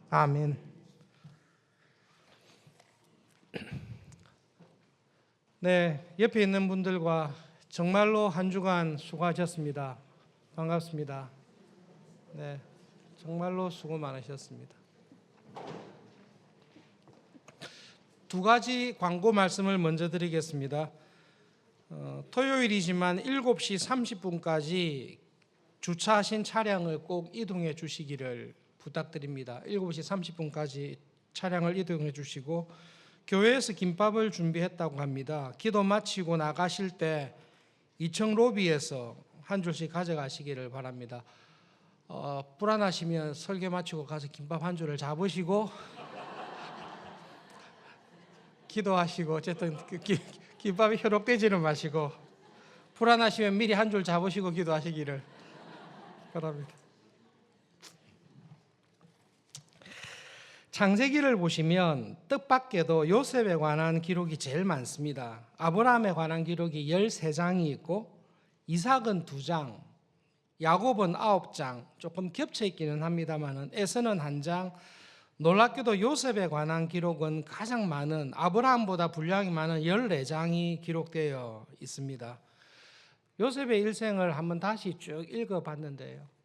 아멘. 네, 옆에 있는 분들과 정말로 한 주간 수고하셨습니다. 반갑습니다. 네, 정말로 수고 많으셨습니다. 두 가지 광고 말씀을 먼저 드리겠습니다. 토요일이지만 7시 30분까지 주차하신 차량을 꼭 이동해 주시기를 부탁드립니다. 7시 30분까지 차량을 이동해 주시고, 교회에서 김밥을 준비했다고 합니다. 기도 마치고 나가실 때 2층 로비에서 한 줄씩 가져가시기를 바랍니다. 불안하시면 설교 마치고 가서 김밥 한 줄을 잡으시고 기도하시고, 어쨌든 김밥이 현혹되지는 마시고, 불안하시면 미리 한 줄 잡으시고 기도하시기를 바랍니다. 창세기를 보시면 뜻밖에도 요셉에 관한 기록이 제일 많습니다. 아브라함에 관한 기록이 13장이 있고, 이삭은 2장, 야곱은 9장, 조금 겹쳐 있기는 합니다만 에서는 1장, 놀랍게도 요셉에 관한 기록은 가장 많은, 아브라함보다 분량이 많은 14장이 기록되어 있습니다. 요셉의 일생을 한번 다시 쭉 읽어봤는데요,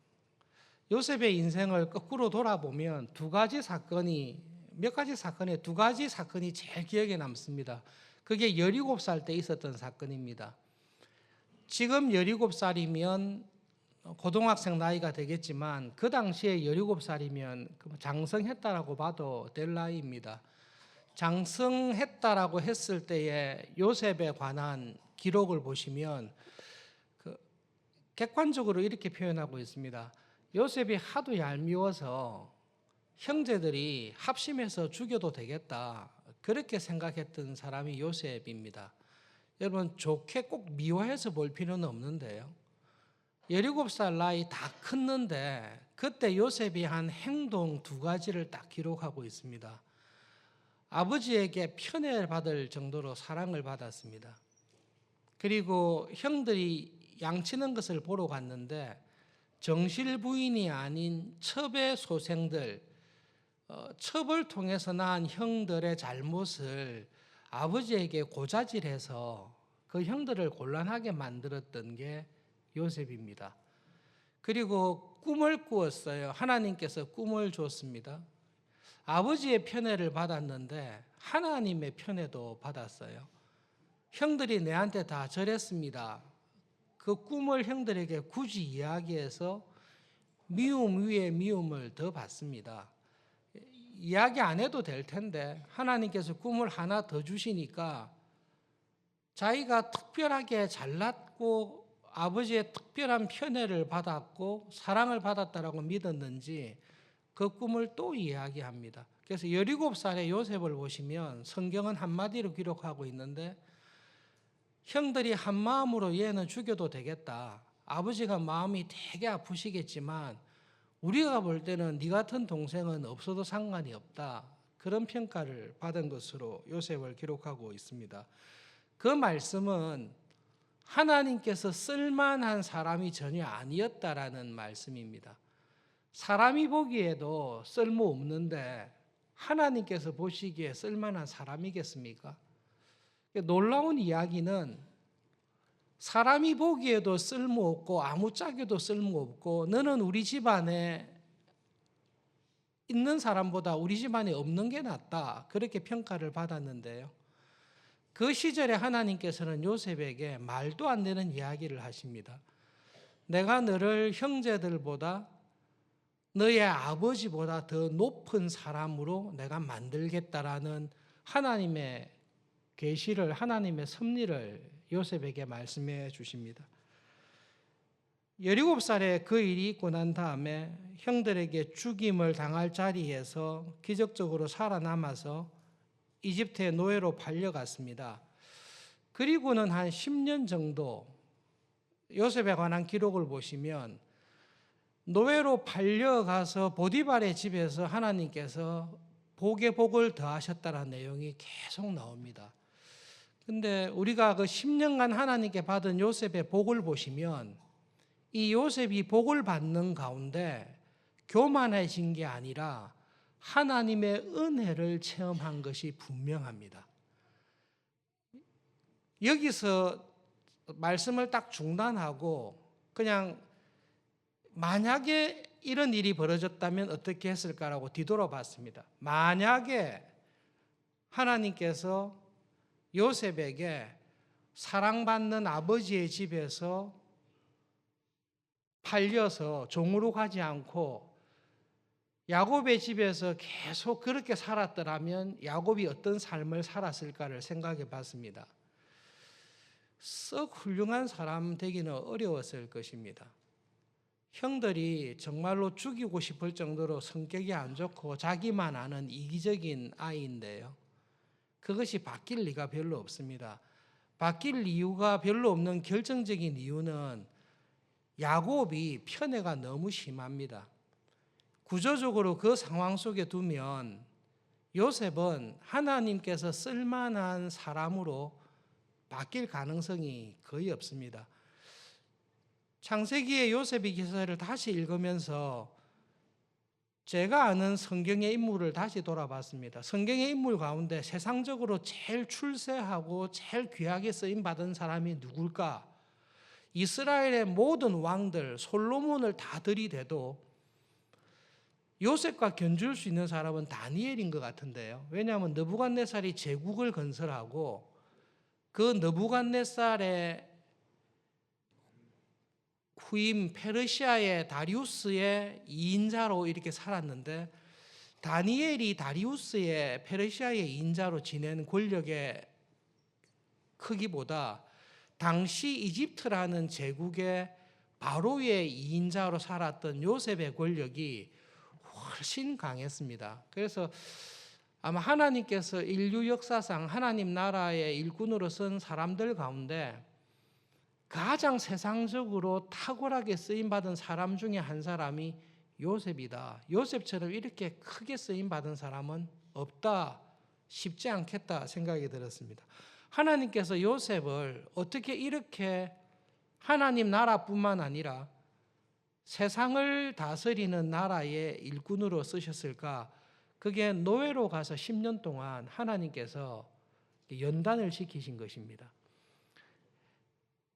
요셉의 인생을 거꾸로 돌아보면 몇 가지 사건에 두 가지 사건이 제일 기억에 남습니다. 그게 17살 때 있었던 사건입니다. 지금 17살이면 고등학생 나이가 되겠지만, 그 당시에 17살이면 장성했다라고 봐도 될 나이입니다. 장성했다라고 했을 때의 요셉에 관한 기록을 보시면 객관적으로 이렇게 표현하고 있습니다. 요셉이 하도 얄미워서 형제들이 합심해서 죽여도 되겠다, 그렇게 생각했던 사람이 요셉입니다. 여러분, 좋게 꼭 미워해서 볼 필요는 없는데요, 17살 나이 다 컸는데 그때 요셉이 한 행동 2가지를 딱 기록하고 있습니다. 아버지에게 편애를 받을 정도로 사랑을 받았습니다. 그리고 형들이 양치는 것을 보러 갔는데 정실 부인이 아닌 첩의 소생들, 첩을 통해서 낳은 형들의 잘못을 아버지에게 고자질해서 그 형들을 곤란하게 만들었던 게 요셉입니다. 그리고 꿈을 꾸었어요. 하나님께서 꿈을 줬습니다. 아버지의 편애를 받았는데 하나님의 편애도 받았어요. 형들이 내한테 다 절했습니다. 그 꿈을 형들에게 굳이 이야기해서 미움 위에 미움을 더 받습니다. 이야기 안 해도 될 텐데 하나님께서 꿈을 하나 더 주시니까 자기가 특별하게 잘났고 아버지의 특별한 편애를 받았고 사랑을 받았다라고 믿었는지 그 꿈을 또 이야기합니다. 그래서 17살의 요셉을 보시면 성경은 한마디로 기록하고 있는데, 형들이 한 마음으로 얘는 죽여도 되겠다, 아버지가 마음이 되게 아프시겠지만 우리가 볼 때는 네 같은 동생은 없어도 상관이 없다, 그런 평가를 받은 것으로 요셉을 기록하고 있습니다. 그 말씀은 하나님께서 쓸만한 사람이 전혀 아니었다라는 말씀입니다. 사람이 보기에도 쓸모없는데 하나님께서 보시기에 쓸만한 사람이겠습니까? 놀라운 이야기는 사람이 보기에도 쓸모없고 아무짝에도 쓸모없고 너는 우리 집안에 있는 사람보다 우리 집안에 없는 게 낫다, 그렇게 평가를 받았는데요, 그 시절에 하나님께서는 요셉에게 말도 안 되는 이야기를 하십니다. 내가 너를 형제들보다 너의 아버지보다 더 높은 사람으로 내가 만들겠다라는 하나님의 계시를, 하나님의 섭리를 요셉에게 말씀해 주십니다. 17살에 그 일이 있고 난 다음에 형들에게 죽임을 당할 자리에서 기적적으로 살아남아서 이집트의 노예로 팔려갔습니다. 그리고는 한 10년 정도 요셉에 관한 기록을 보시면 노예로 팔려가서 보디발의 집에서 하나님께서 복에 복을 더하셨다는 내용이 계속 나옵니다. 근데 우리가 그 10년간 하나님께 받은 요셉의 복을 보시면 이 요셉이 복을 받는 가운데 교만해진 게 아니라 하나님의 은혜를 체험한 것이 분명합니다. 여기서 말씀을 딱 중단하고 그냥 만약에 이런 일이 벌어졌다면 어떻게 했을까라고 뒤돌아봤습니다. 만약에 하나님께서 요셉에게 사랑받는 아버지의 집에서 팔려서 종으로 가지 않고 야곱의 집에서 계속 그렇게 살았더라면 야곱이 어떤 삶을 살았을까를 생각해 봤습니다. 썩 훌륭한 사람 되기는 어려웠을 것입니다. 형들이 정말로 죽이고 싶을 정도로 성격이 안 좋고 자기만 아는 이기적인 아이인데요. 그것이 바뀔 리가 별로 없습니다. 바뀔 이유가 별로 없는 결정적인 이유는 야곱이 편애가 너무 심합니다. 구조적으로 그 상황 속에 두면 요셉은 하나님께서 쓸만한 사람으로 바뀔 가능성이 거의 없습니다. 창세기의 요셉의 기사를 다시 읽으면서 제가 아는 성경의 인물을 다시 돌아봤습니다. 성경의 인물 가운데 세상적으로 제일 출세하고 제일 귀하게 쓰임받은 사람이 누굴까? 이스라엘의 모든 왕들, 솔로몬을 다 들이대도 요셉과 견줄 수 있는 사람은 다니엘인 것 같은데요. 왜냐하면 느부갓네살이 제국을 건설하고 그 느부갓네살의 후임 페르시아의 다리우스의 2인자로 이렇게 살았는데 다니엘이 다리우스의 페르시아의 2인자로 지낸 권력의 크기보다 당시 이집트라는 제국의 바로의 2인자로 살았던 요셉의 권력이 훨씬 강했습니다. 그래서 아마 하나님께서 인류 역사상 하나님 나라의 일꾼으로 쓴 사람들 가운데 가장 세상적으로 탁월하게 쓰임받은 사람 중에 한 사람이 요셉이다. 요셉처럼 이렇게 크게 쓰임받은 사람은 없다. 쉽지 않겠다 생각이 들었습니다. 하나님께서 요셉을 어떻게 이렇게 하나님 나라뿐만 아니라 세상을 다스리는 나라의 일꾼으로 쓰셨을까? 그게 노예로 가서 10년 동안 하나님께서 연단을 시키신 것입니다.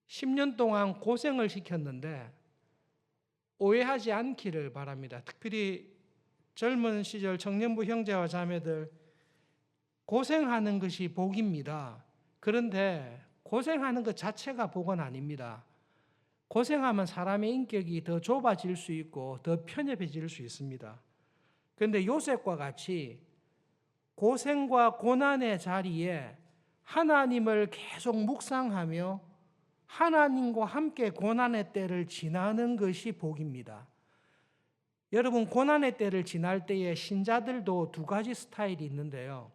10년 동안 고생을 시켰는데 오해하지 않기를 바랍니다. 특별히 젊은 시절 청년부 형제와 자매들 고생하는 것이 복입니다. 그런데 고생하는 것 자체가 복은 아닙니다. 고생하면 사람의 인격이 더 좁아질 수 있고 더 편협해질 수 있습니다. 그런데 요셉과 같이 고생과 고난의 자리에 하나님을 계속 묵상하며 하나님과 함께 고난의 때를 지나는 것이 복입니다. 여러분, 고난의 때를 지날 때에 신자들도 두 가지 스타일이 있는데요.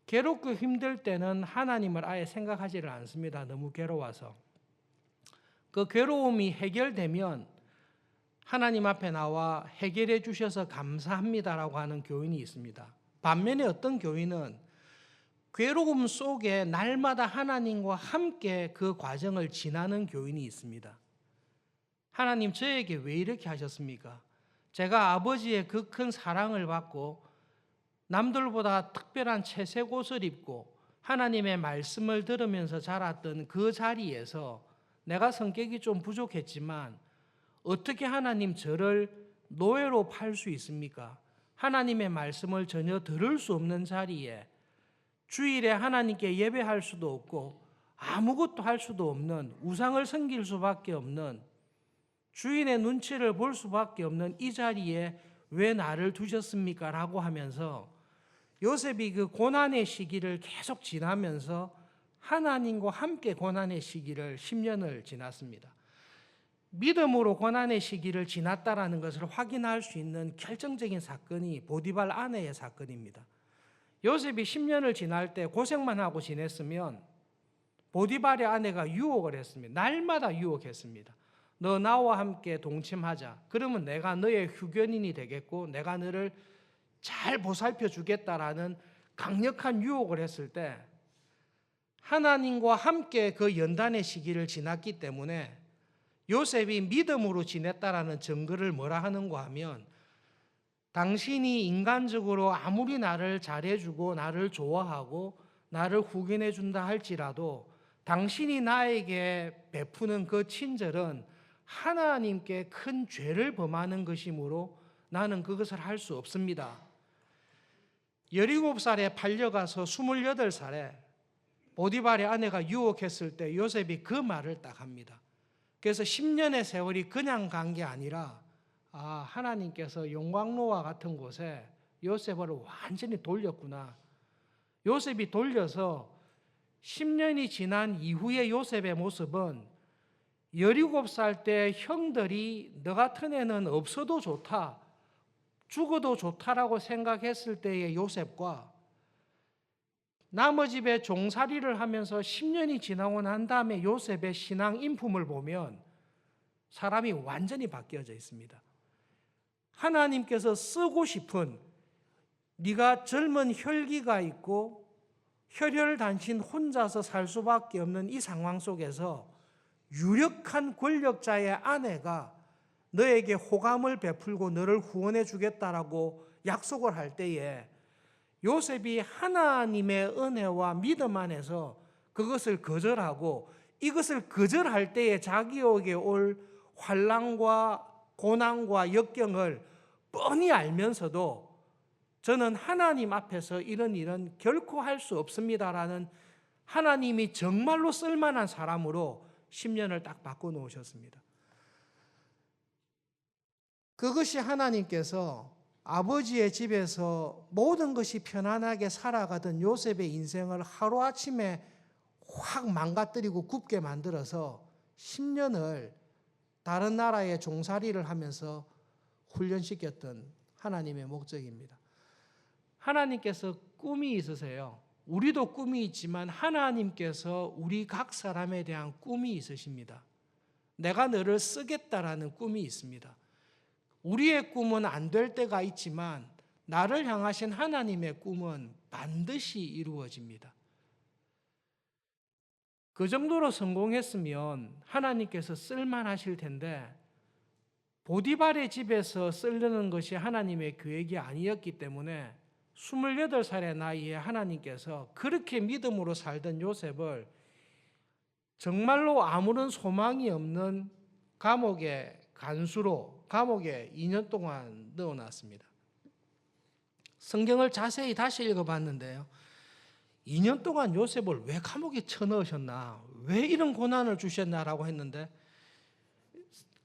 괴롭고 힘들 때는 하나님을 아예 생각하지를 않습니다. 너무 괴로워서. 그 괴로움이 해결되면 하나님 앞에 나와 해결해 주셔서 감사합니다라고 하는 교인이 있습니다. 반면에 어떤 교인은 괴로움 속에 날마다 하나님과 함께 그 과정을 지나는 교인이 있습니다. 하나님, 저에게 왜 이렇게 하셨습니까? 제가 아버지의 그 큰 사랑을 받고 남들보다 특별한 채색 옷을 입고 하나님의 말씀을 들으면서 자랐던 그 자리에서 내가 성격이 좀 부족했지만 어떻게 하나님 저를 노예로 팔 수 있습니까? 하나님의 말씀을 전혀 들을 수 없는 자리에 주일에 하나님께 예배할 수도 없고 아무것도 할 수도 없는, 우상을 섬길 수밖에 없는, 주인의 눈치를 볼 수밖에 없는 이 자리에 왜 나를 두셨습니까? 라고 하면서 요셉이 그 고난의 시기를 계속 지나면서 하나님과 함께 고난의 시기를 10년을 지났습니다. 믿음으로 고난의 시기를 지났다라는 것을 확인할 수 있는 결정적인 사건이 보디발 아내의 사건입니다. 요셉이 10년을 지날 때 고생만 하고 지냈으면 보디발의 아내가 유혹을 했습니다. 날마다 유혹했습니다. 너 나와 함께 동침하자. 그러면 내가 너의 휴견인이 되겠고 내가 너를 잘 보살펴 주겠다라는 강력한 유혹을 했을 때 하나님과 함께 그 연단의 시기를 지났기 때문에 요셉이 믿음으로 지냈다라는 증거를 뭐라 하는가 하면 당신이 인간적으로 아무리 나를 잘해주고 나를 좋아하고 나를 후견해 준다 할지라도 당신이 나에게 베푸는 그 친절은 하나님께 큰 죄를 범하는 것이므로 나는 그것을 할 수 없습니다. 17살에 팔려가서 28살에 보디발의 아내가 유혹했을 때 요셉이 그 말을 딱 합니다. 그래서 10년의 세월이 그냥 간 게 아니라 하나님께서 용광로와 같은 곳에 요셉을 완전히 돌렸구나. 요셉이 돌려서 10년이 지난 이후의 요셉의 모습은 17살 때 형들이 너 같은 애는 없어도 좋다, 죽어도 좋다라고 생각했을 때의 요셉과 남의 집에 종살이를 하면서 10년이 지나고 난 다음에 요셉의 신앙 인품을 보면 사람이 완전히 바뀌어져 있습니다. 하나님께서 쓰고 싶은, 네가 젊은 혈기가 있고 혈혈단신 혼자서 살 수밖에 없는 이 상황 속에서 유력한 권력자의 아내가 너에게 호감을 베풀고 너를 후원해 주겠다라고 약속을 할 때에 요셉이 하나님의 은혜와 믿음 안에서 그것을 거절하고 이것을 거절할 때에 자기에게 올 환난과 고난과 역경을 뻔히 알면서도 저는 하나님 앞에서 이런 일은 결코 할 수 없습니다라는 하나님이 정말로 쓸만한 사람으로 10년을 딱 바꿔놓으셨습니다. 그것이 하나님께서 아버지의 집에서 모든 것이 편안하게 살아가던 요셉의 인생을 하루아침에 확 망가뜨리고 굽게 만들어서 10년을 다른 나라의 종살이를 하면서 훈련시켰던 하나님의 목적입니다. 하나님께서 꿈이 있으세요. 우리도 꿈이 있지만 하나님께서 우리 각 사람에 대한 꿈이 있으십니다. 내가 너를 쓰겠다라는 꿈이 있습니다. 우리의 꿈은 안 될 때가 있지만 나를 향하신 하나님의 꿈은 반드시 이루어집니다. 그 정도로 성공했으면 하나님께서 쓸만하실 텐데 보디발의 집에서 쓰려는 것이 하나님의 계획이 아니었기 때문에 28살의 나이에 하나님께서 그렇게 믿음으로 살던 요셉을 정말로 아무런 소망이 없는 감옥의 간수로 감옥에 2년 동안 넣어놨습니다. 성경을 자세히 다시 읽어봤는데요. 2년 동안 요셉을 왜 감옥에 쳐넣으셨나, 왜 이런 고난을 주셨나라고 했는데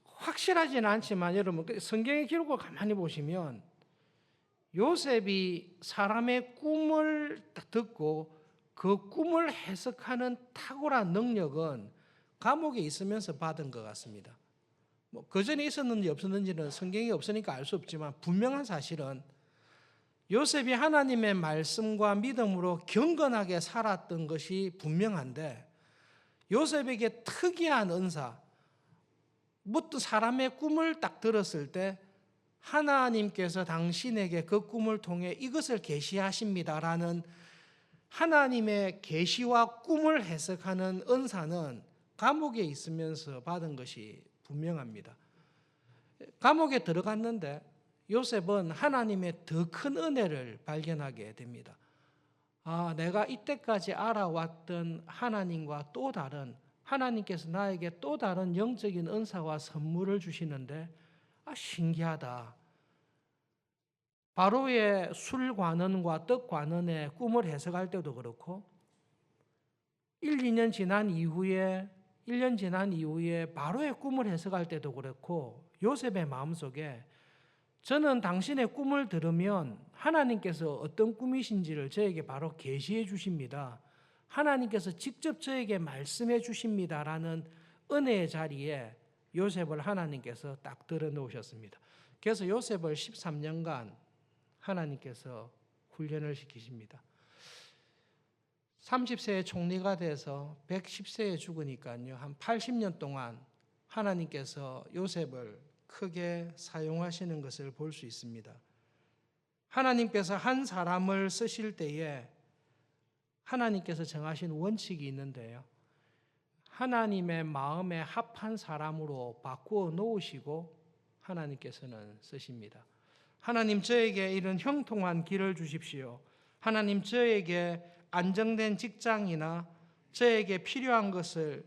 확실하지는 않지만 여러분 성경의 기록을 가만히 보시면 요셉이 사람의 꿈을 듣고 그 꿈을 해석하는 탁월한 능력은 감옥에 있으면서 받은 것 같습니다. 그 전에 있었는지 없었는지는 성경이 없으니까 알 수 없지만 분명한 사실은 요셉이 하나님의 말씀과 믿음으로 경건하게 살았던 것이 분명한데 요셉에게 특이한 은사, 어떤 사람의 꿈을 딱 들었을 때 하나님께서 당신에게 그 꿈을 통해 이것을 계시하십니다라는 하나님의 계시와 꿈을 해석하는 은사는 감옥에 있으면서 받은 것이 분명합니다. 감옥에 들어갔는데 요셉은 하나님의 더 큰 은혜를 발견하게 됩니다. 내가 이때까지 알아왔던 하나님과 또 다른, 하나님께서 나에게 또 다른 영적인 은사와 선물을 주시는데 신기하다. 바로의 술 관원과 떡 관원의 꿈을 해석할 때도 그렇고 1년 지난 이후에 바로의 꿈을 해석할 때도 그렇고 요셉의 마음속에 저는 당신의 꿈을 들으면 하나님께서 어떤 꿈이신지를 저에게 바로 계시해 주십니다. 하나님께서 직접 저에게 말씀해 주십니다라는 은혜의 자리에 요셉을 하나님께서 딱 들어놓으셨습니다. 그래서 요셉을 13년간 하나님께서 훈련을 시키십니다. 30세에 총리가 돼서 110세에 죽으니까요. 한 80년 동안 하나님께서 요셉을 크게 사용하시는 것을 볼 수 있습니다. 하나님께서 한 사람을 쓰실 때에 하나님께서 정하신 원칙이 있는데요. 하나님의 마음에 합한 사람으로 바꾸어 놓으시고 하나님께서는 쓰십니다. 하나님 저에게 이런 형통한 길을 주십시오. 하나님 저에게 안정된 직장이나 저에게 필요한 것을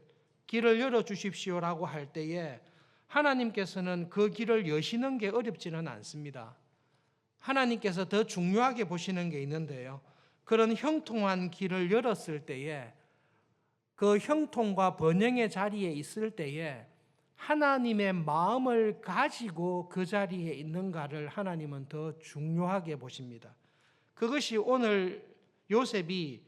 길을 열어주십시오라고 할 때에 하나님께서는 그 길을 여시는 게 어렵지는 않습니다. 하나님께서 더 중요하게 보시는 게 있는데요. 그런 형통한 길을 열었을 때에 그 형통과 번영의 자리에 있을 때에 하나님의 마음을 가지고 그 자리에 있는가를 하나님은 더 중요하게 보십니다. 그것이 오늘 요셉이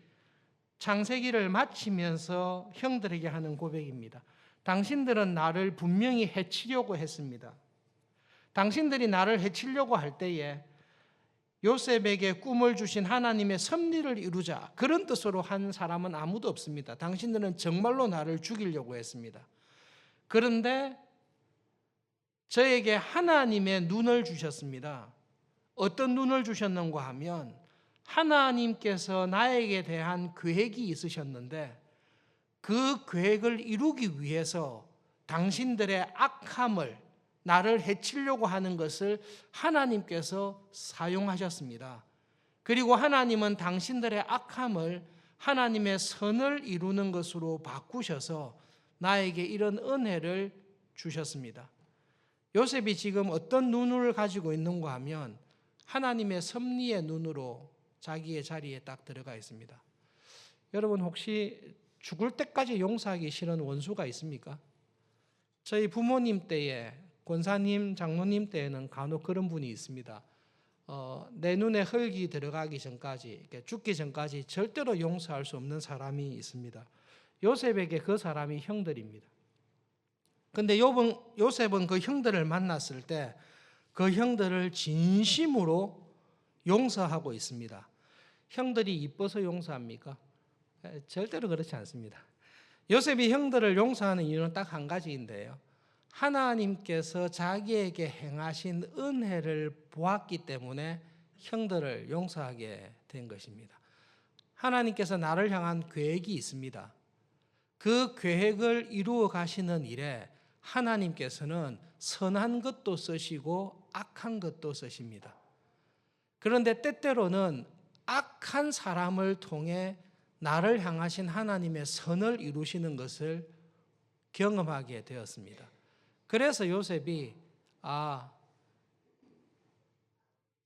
창세기를 마치면서 형들에게 하는 고백입니다. 당신들은 나를 분명히 해치려고 했습니다. 당신들이 나를 해치려고 할 때에 요셉에게 꿈을 주신 하나님의 섭리를 이루자, 그런 뜻으로 한 사람은 아무도 없습니다. 당신들은 정말로 나를 죽이려고 했습니다. 그런데 저에게 하나님의 눈을 주셨습니다. 어떤 눈을 주셨는가 하면 하나님께서 나에게 대한 계획이 있으셨는데 그 계획을 이루기 위해서 당신들의 악함을, 나를 해치려고 하는 것을 하나님께서 사용하셨습니다. 그리고 하나님은 당신들의 악함을 하나님의 선을 이루는 것으로 바꾸셔서 나에게 이런 은혜를 주셨습니다. 요셉이 지금 어떤 눈을 가지고 있는가 하면 하나님의 섭리의 눈으로 자기의 자리에 딱 들어가 있습니다. 여러분 혹시 죽을 때까지 용서하기 싫은 원수가 있습니까? 저희 부모님 때에, 권사님, 장로님 때에는 간혹 그런 분이 있습니다. 내 눈에 흙이 들어가기 전까지, 죽기 전까지 절대로 용서할 수 없는 사람이 있습니다. 요셉에게 그 사람이 형들입니다. 근데 요셉은 그 형들을 만났을 때 그 형들을 진심으로 용서하고 있습니다. 형들이 이뻐서 용서합니까? 절대로 그렇지 않습니다. 요셉이 형들을 용서하는 이유는 딱 한 가지인데요. 하나님께서 자기에게 행하신 은혜를 보았기 때문에 형들을 용서하게 된 것입니다. 하나님께서 나를 향한 계획이 있습니다. 그 계획을 이루어 가시는 일에 하나님께서는 선한 것도 쓰시고 악한 것도 쓰십니다. 그런데 때때로는 악한 사람을 통해 나를 향하신 하나님의 선을 이루시는 것을 경험하게 되었습니다. 그래서 요셉이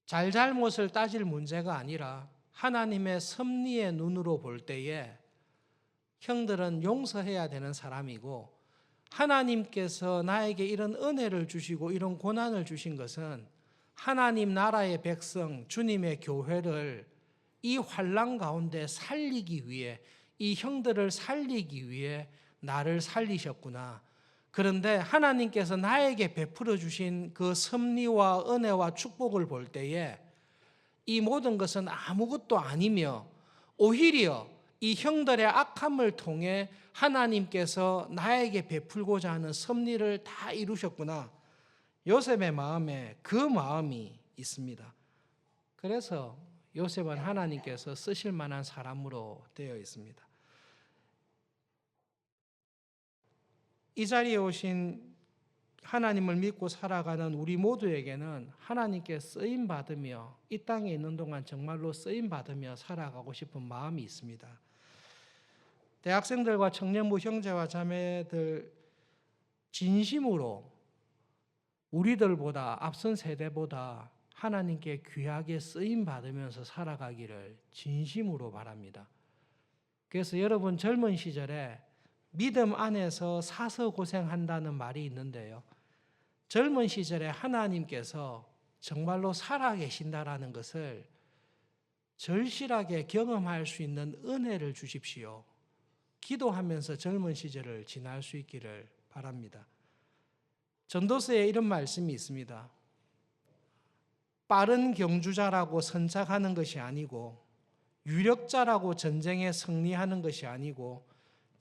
잘잘못을 따질 문제가 아니라 하나님의 섭리의 눈으로 볼 때에 형들은 용서해야 되는 사람이고, 하나님께서 나에게 이런 은혜를 주시고 이런 고난을 주신 것은 하나님 나라의 백성, 주님의 교회를 이 환난 가운데 살리기 위해, 이 형들을 살리기 위해 나를 살리셨구나. 그런데 하나님께서 나에게 베풀어 주신 그 섭리와 은혜와 축복을 볼 때에 이 모든 것은 아무것도 아니며 오히려 이 형들의 악함을 통해 하나님께서 나에게 베풀고자 하는 섭리를 다 이루셨구나. 요셉의 마음에 그 마음이 있습니다. 그래서 요셉은 하나님께서 쓰실 만한 사람으로 되어 있습니다. 이 자리에 오신 하나님을 믿고 살아가는 우리 모두에게는 하나님께 쓰임받으며 이 땅에 있는 동안 정말로 쓰임받으며 살아가고 싶은 마음이 있습니다. 대학생들과 청년부 형제와 자매들, 진심으로 우리들보다, 앞선 세대보다 하나님께 귀하게 쓰임받으면서 살아가기를 진심으로 바랍니다. 그래서 여러분 젊은 시절에 믿음 안에서 사서 고생한다는 말이 있는데요. 젊은 시절에 하나님께서 정말로 살아계신다라는 것을 절실하게 경험할 수 있는 은혜를 주십시오. 기도하면서 젊은 시절을 지날 수 있기를 바랍니다. 전도서에 이런 말씀이 있습니다. 빠른 경주자라고 선착하는 것이 아니고, 유력자라고 전쟁에 승리하는 것이 아니고,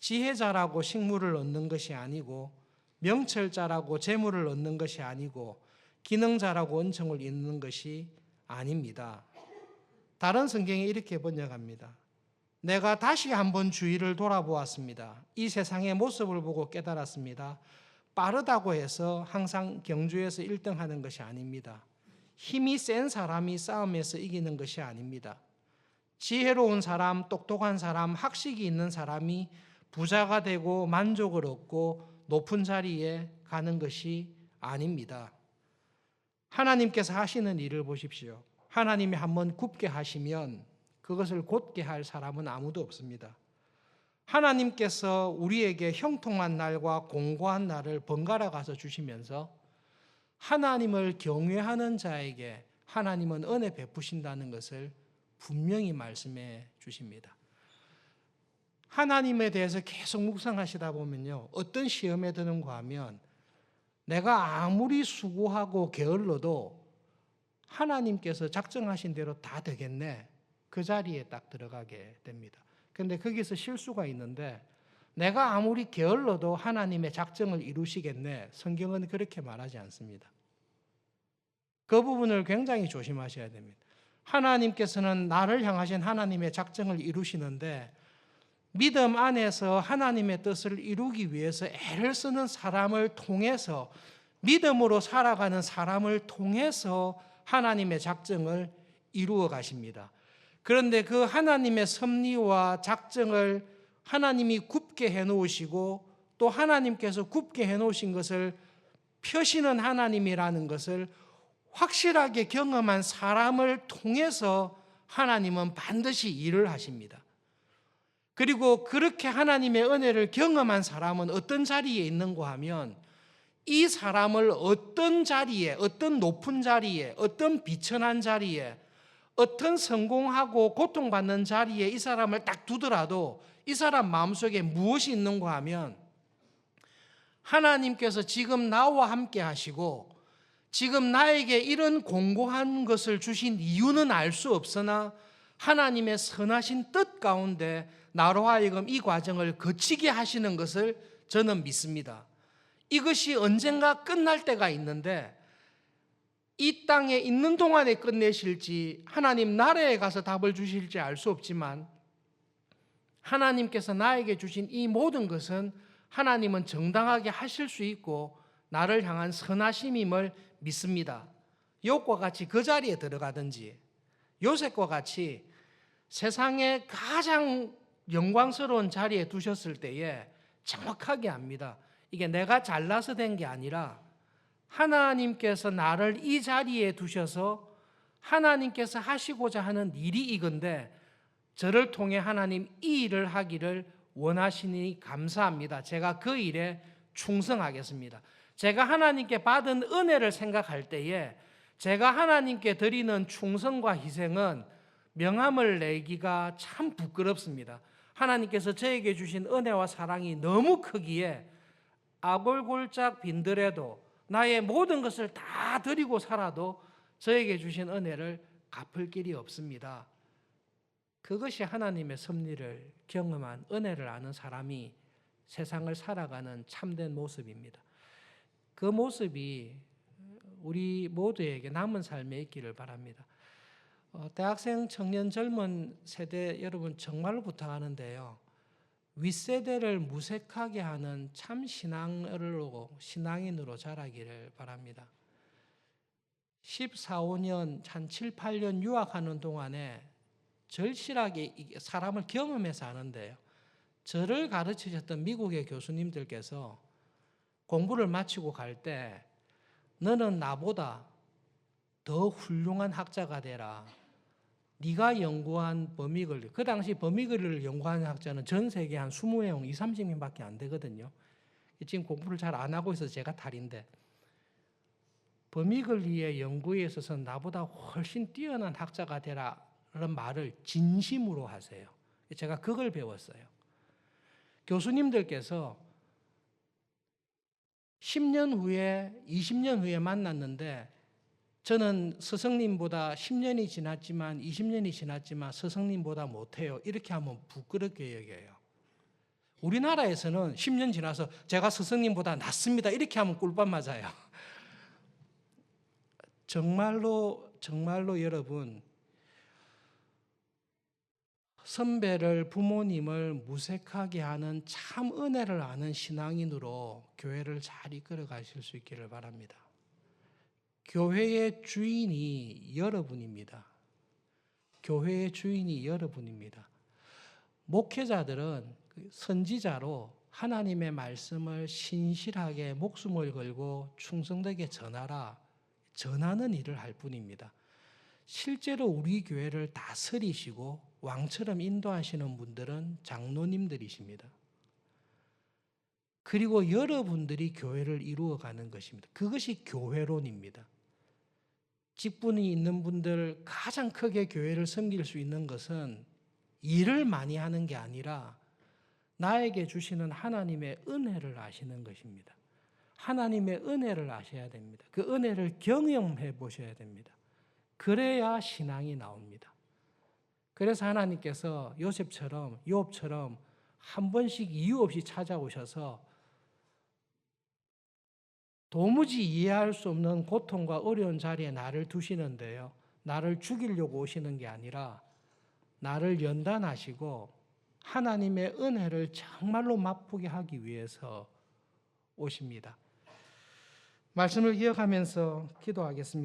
지혜자라고 식물을 얻는 것이 아니고, 명철자라고 재물을 얻는 것이 아니고, 기능자라고 은총을 얻는 것이 아닙니다. 다른 성경에 이렇게 번역합니다. 내가 다시 한번 주위를 돌아보았습니다. 이 세상의 모습을 보고 깨달았습니다. 빠르다고 해서 항상 경주에서 1등하는 것이 아닙니다. 힘이 센 사람이 싸움에서 이기는 것이 아닙니다. 지혜로운 사람, 똑똑한 사람, 학식이 있는 사람이 부자가 되고 만족을 얻고 높은 자리에 가는 것이 아닙니다. 하나님께서 하시는 일을 보십시오. 하나님이 한번 굽게 하시면 그것을 곧게 할 사람은 아무도 없습니다. 하나님께서 우리에게 형통한 날과 공고한 날을 번갈아 가서 주시면서 하나님을 경외하는 자에게 하나님은 은혜 베푸신다는 것을 분명히 말씀해 주십니다. 하나님에 대해서 계속 묵상하시다 보면요, 어떤 시험에 드는가 하면 내가 아무리 수고하고 게을러도 하나님께서 작정하신 대로 다 되겠네, 그 자리에 딱 들어가게 됩니다. 그런데 거기서 실수가 있는데 내가 아무리 게을러도 하나님의 작정을 이루시겠네, 성경은 그렇게 말하지 않습니다. 그 부분을 굉장히 조심하셔야 됩니다. 하나님께서는 나를 향하신 하나님의 작정을 이루시는데 믿음 안에서 하나님의 뜻을 이루기 위해서 애를 쓰는 사람을 통해서, 믿음으로 살아가는 사람을 통해서 하나님의 작정을 이루어 가십니다. 그런데 그 하나님의 섭리와 작정을 하나님이 굽게 해놓으시고 또 하나님께서 굽게 해놓으신 것을 펴시는 하나님이라는 것을 확실하게 경험한 사람을 통해서 하나님은 반드시 일을 하십니다. 그리고 그렇게 하나님의 은혜를 경험한 사람은 어떤 자리에 있는가 하면 이 사람을 어떤 자리에, 어떤 높은 자리에, 어떤 비천한 자리에, 어떤 성공하고 고통받는 자리에 이 사람을 딱 두더라도 이 사람 마음속에 무엇이 있는가 하면 하나님께서 지금 나와 함께 하시고 지금 나에게 이런 공고한 것을 주신 이유는 알 수 없으나 하나님의 선하신 뜻 가운데 나로 하여금 이 과정을 거치게 하시는 것을 저는 믿습니다. 이것이 언젠가 끝날 때가 있는데 이 땅에 있는 동안에 끝내실지 하나님 나라에 가서 답을 주실지 알 수 없지만 하나님께서 나에게 주신 이 모든 것은 하나님은 정당하게 하실 수 있고 나를 향한 선하심임을 믿습니다. 욥과 같이 그 자리에 들어가든지 요셉과 같이 세상에 가장 영광스러운 자리에 두셨을 때에 정확하게 압니다. 이게 내가 잘나서 된 게 아니라 하나님께서 나를 이 자리에 두셔서 하나님께서 하시고자 하는 일이 이건데 저를 통해 하나님 이 일을 하기를 원하시니 감사합니다. 제가 그 일에 충성하겠습니다. 제가 하나님께 받은 은혜를 생각할 때에 제가 하나님께 드리는 충성과 희생은 명함을 내기가 참 부끄럽습니다. 하나님께서 저에게 주신 은혜와 사랑이 너무 크기에 아골골짝 빈들에도 나의 모든 것을 다 드리고 살아도 저에게 주신 은혜를 갚을 길이 없습니다. 그것이 하나님의 섭리를 경험한 은혜를 아는 사람이 세상을 살아가는 참된 모습입니다. 그 모습이 우리 모두에게 남은 삶에 있기를 바랍니다. 대학생, 청년, 젊은 세대 여러분 정말로 부탁하는데요. 윗세대를 무색하게 하는 참 신앙인으로 자라기를 바랍니다. 14, 15년, 한 7, 8년 유학하는 동안에 절실하게 사람을 경험해서 아는데요. 저를 가르치셨던 미국의 교수님들께서 공부를 마치고 갈 때 너는 나보다 더 훌륭한 학자가 되라. 네가 연구한 버미글리, 그 당시 버미글리를 연구하는 학자는 전 세계에 한 20명, 20, 30명밖에 안 되거든요. 지금 공부를 잘 안 하고 있어서 제가 탈인데 버미글리의 연구에 있어서 나보다 훨씬 뛰어난 학자가 되라는 말을 진심으로 하세요. 제가 그걸 배웠어요. 교수님들께서 10년 후에, 20년 후에 만났는데 저는 스승님보다 10년이 지났지만 20년이 지났지만 스승님보다 못해요. 이렇게 하면 부끄럽게 여겨요. 우리나라에서는 10년 지나서 제가 스승님보다 낫습니다. 이렇게 하면 꿀밤 맞아요. 정말로 여러분, 선배를, 부모님을 무색하게 하는 참 은혜를 아는 신앙인으로 교회를 잘 이끌어 가실 수 있기를 바랍니다. 교회의 주인이 여러분입니다. 교회의 주인이 여러분입니다. 목회자들은 선지자로 하나님의 말씀을 신실하게 목숨을 걸고 충성되게 전하는 일을 할 뿐입니다. 실제로 우리 교회를 다스리시고 왕처럼 인도하시는 분들은 장로님들이십니다. 그리고 여러분들이 교회를 이루어가는 것입니다. 그것이 교회론입니다. 직분이 있는 분들 가장 크게 교회를 섬길 수 있는 것은 일을 많이 하는 게 아니라 나에게 주시는 하나님의 은혜를 아시는 것입니다. 하나님의 은혜를 아셔야 됩니다. 그 은혜를 경험해 보셔야 됩니다. 그래야 신앙이 나옵니다. 그래서 하나님께서 요셉처럼 욥처럼 한 번씩 이유 없이 찾아오셔서 도무지 이해할 수 없는 고통과 어려운 자리에 나를 두시는데요. 나를 죽이려고 오시는 게 아니라 나를 연단하시고 하나님의 은혜를 정말로 맛보게 하기 위해서 오십니다. 말씀을 기억하면서 기도하겠습니다.